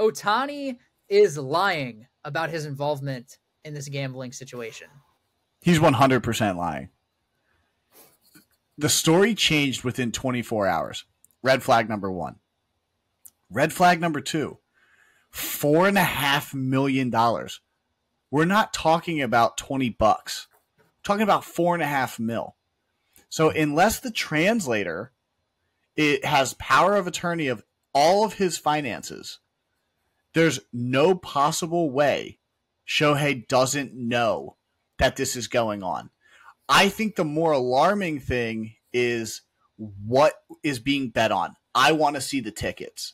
Ohtani is lying about his involvement in this gambling situation. He's 100% lying. The story changed within 24 hours. Red flag number 1. Red flag number 2. $4.5 million. We're not talking about $20. We're talking about $4.5 million. So unless the translator has power of attorney of all of his finances, there's no possible way Shohei doesn't know that this is going on. I think the more alarming thing is what is being bet on. I want to see the tickets.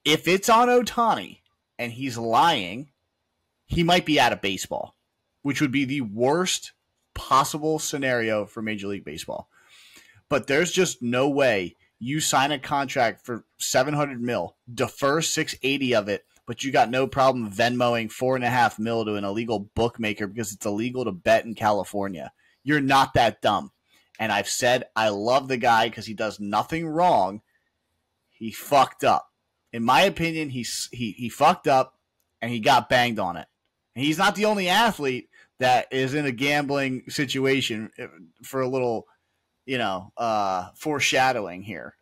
If it's on Ohtani and he's lying, he might be out of baseball, which would be the worst possible scenario for Major League Baseball. But there's just no way you sign a contract for $700 million, defer $680 of it, but you got no problem Venmoing $4.5 million to an illegal bookmaker because it's illegal to bet in California. You're not that dumb. And I've said I love the guy because he does nothing wrong. He fucked up. In my opinion, he fucked up and he got banged on it. And he's not the only athlete that is in a gambling situation for a little, foreshadowing here.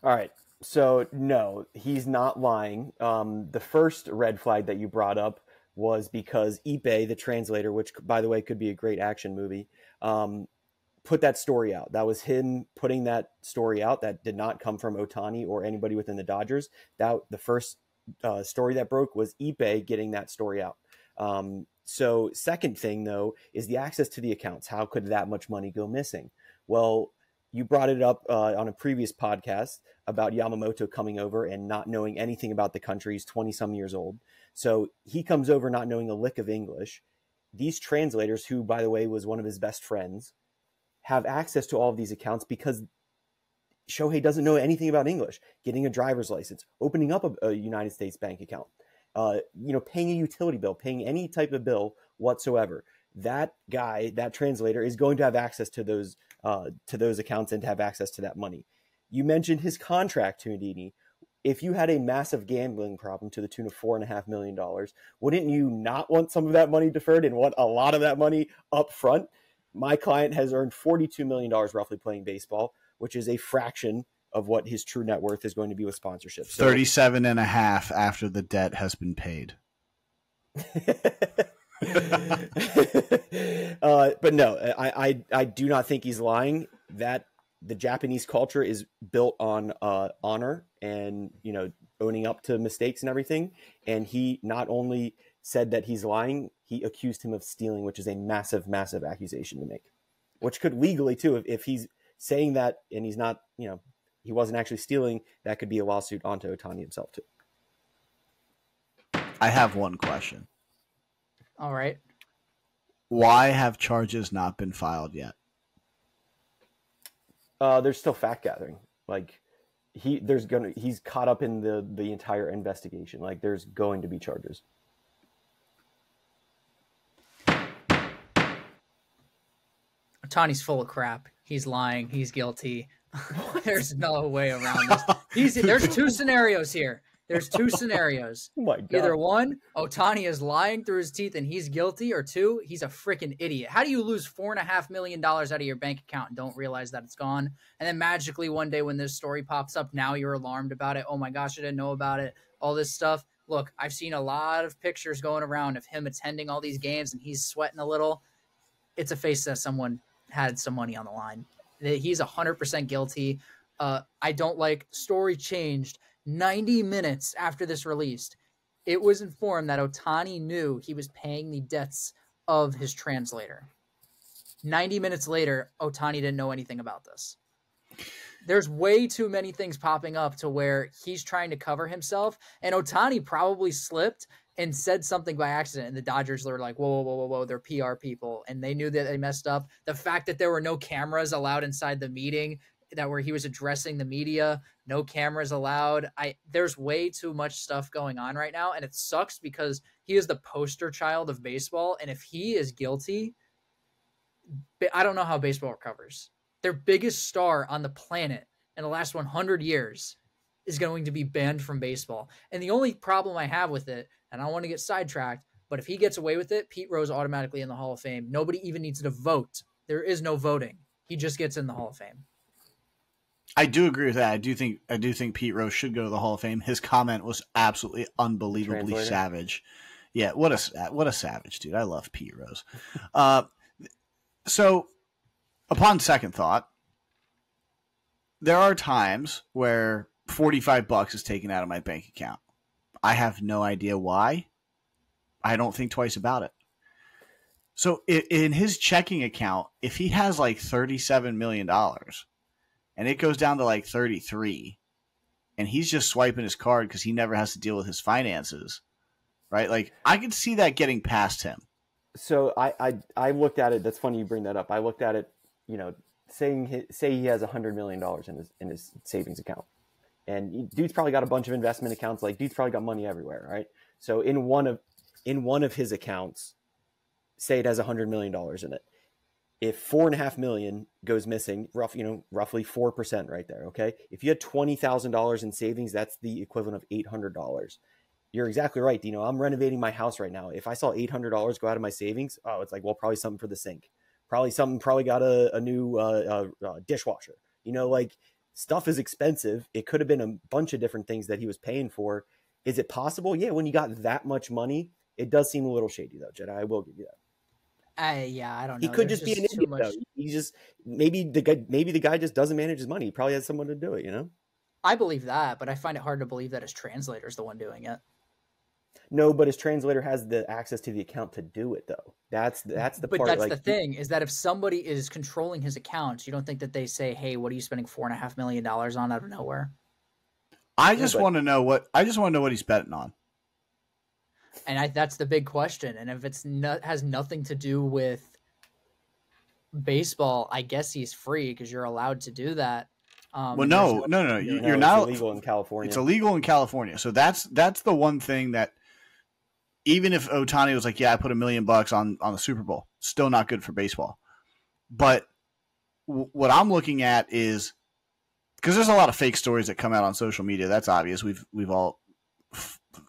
All right. So, no, he's not lying. The first red flag that you brought up was because Ipe, the translator, which, by the way, could be a great action movie, put that story out. That was him putting that story out. That did not come from Ohtani or anybody within the Dodgers. The first story that broke was Ipe getting that story out. So second thing, though, is the access to the accounts. How could that much money go missing? Well, you brought it up on a previous podcast about Yamamoto coming over and not knowing anything about the country. He's 20-some years old. So he comes over not knowing a lick of English. These translators, who, by the way, was one of his best friends, have access to all of these accounts because Shohei doesn't know anything about English. Getting a driver's license, opening up a United States bank account, paying a utility bill, paying any type of bill whatsoever. That guy, that translator, is going to have access to those accounts and to have access to that money. You mentioned his contract, Tunidini. If you had a massive gambling problem to the tune of $4.5 million, wouldn't you not want some of that money deferred and want a lot of that money up front? My client has earned $42 million roughly playing baseball, which is a fraction of what his true net worth is going to be with sponsorship. So, 37.5 after the debt has been paid. But no, I do not think he's lying. That the Japanese culture is built on honor and owning up to mistakes and everything. And he not only said that he's lying, he accused him of stealing, which is a massive, massive accusation to make. Which could legally too, if he's saying that and he's not, he wasn't actually stealing, that could be a lawsuit onto Ohtani himself too. I have one question. All right. Why have charges not been filed yet? There's still fact gathering. Like he's caught up in the entire investigation. Like there's going to be charges. Ohtani's full of crap. He's lying. He's guilty. There's no way around this. There's two scenarios here. There's two scenarios. Oh my God. Either one, Ohtani is lying through his teeth and he's guilty, or two, he's a freaking idiot. How do you lose $4.5 million out of your bank account and don't realize that it's gone? And then magically one day when this story pops up, now you're alarmed about it. Oh my gosh, I didn't know about it. All this stuff. Look, I've seen a lot of pictures going around of him attending all these games and he's sweating a little. It's a face that someone had some money on the line. He's 100% guilty. I don't like story changed 90 minutes after this released. It was informed that Ohtani knew he was paying the debts of his translator. 90 minutes later, Ohtani didn't know anything about this. There's way too many things popping up to where he's trying to cover himself, and Ohtani probably slipped and said something by accident, and the Dodgers were like, whoa, they're PR people, and they knew that they messed up. The fact that there were no cameras allowed inside the meeting, that where he was addressing the media, no cameras allowed. There's way too much stuff going on right now, and it sucks because he is the poster child of baseball, and if he is guilty, I don't know how baseball recovers. Their biggest star on the planet in the last 100 years is going to be banned from baseball. And the only problem I have with it, and I don't want to get sidetracked, but if he gets away with it, Pete Rose automatically in the Hall of Fame. Nobody even needs to vote. There is no voting. He just gets in the Hall of Fame. I do agree with that. I do think Pete Rose should go to the Hall of Fame. His comment was absolutely unbelievably savage. Yeah, what a savage, dude. I love Pete Rose. So, upon second thought, there are times where $45 is taken out of my bank account. I have no idea why. I don't think twice about it. So in his checking account, if he has like $37 million and it goes down to like 33 and he's just swiping his card because he never has to deal with his finances, right? Like I could see that getting past him. So I looked at it. That's funny you bring that up. I looked at it, say he has $100 million in his savings account. And dude's probably got a bunch of investment accounts. Like dude's probably got money everywhere, right? So in one of his accounts, say it has $100 million in it. If $4.5 million goes missing, roughly 4% right there. Okay. If you had $20,000 in savings, that's the equivalent of $800. You're exactly right, Dino. I'm renovating my house right now. If I saw $800 go out of my savings, it's like, well, probably something for the sink. Probably got a new dishwasher. Like stuff is expensive. It could have been a bunch of different things that he was paying for. Is it possible? Yeah, when you got that much money, it does seem a little shady, though, Jedi. I will give you that. I don't know. He could just be an idiot, though. He just maybe the guy just doesn't manage his money. He probably has someone to do it. I believe that, but I find it hard to believe that his translator is the one doing it. No, but his translator has the access to the account to do it, though. That's the part. But that's the thing, is that if somebody is controlling his accounts, you don't think that they say, "Hey, what are you spending $4.5 million on out of nowhere?" I just want to know what he's betting on. And that's the big question. And if has nothing to do with baseball, I guess he's free because you're allowed to do that. Well, no. You're not. It's illegal in California. It's illegal in California. So that's the one thing that even if Ohtani was like, yeah, I put $1 million on the Super Bowl, still not good for baseball. But what I'm looking at is because there's a lot of fake stories that come out on social media. That's obvious. We've all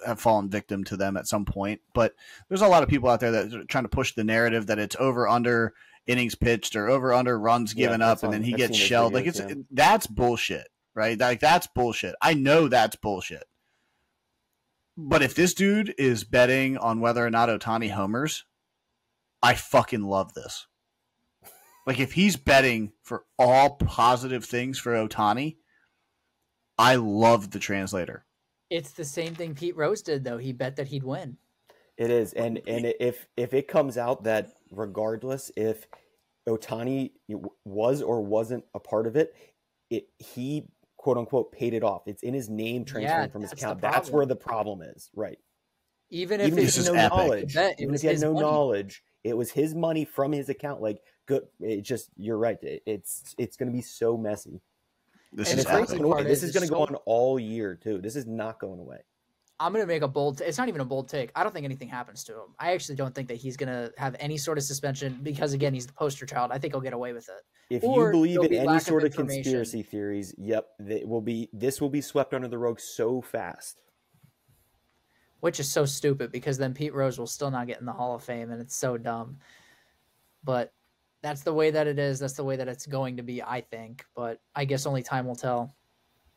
have fallen victim to them at some point. But there's a lot of people out there that are trying to push the narrative that it's over under innings pitched or over under runs given up, and then he gets shelled. Videos, like that's bullshit, right? Like that's bullshit. I know that's bullshit. But if this dude is betting on whether or not Ohtani homers, I fucking love this. Like if he's betting for all positive things for Ohtani, I love the translator. It's the same thing Pete Rose did, though. He bet that he'd win. It is, and if it comes out that regardless if Ohtani was or wasn't a part of it, he quote unquote paid it off. It's in his name transferring from his account. That's where the problem is, right? Even if he had no knowledge, even if he had no knowledge, it was his money from his account. Like good, you're right. It's going to be so messy. This is going to go on all year too. This is not going away. I'm going to make a bold it's not even a bold take. I don't think anything happens to him. I actually don't think that he's going to have any sort of suspension because, again, he's the poster child. I think he'll get away with it. If you believe in any sort of conspiracy theories, this will be swept under the rug so fast. Which is so stupid because then Pete Rose will still not get in the Hall of Fame, and it's so dumb. But that's the way that it is. That's the way that it's going to be, I think. But I guess only time will tell.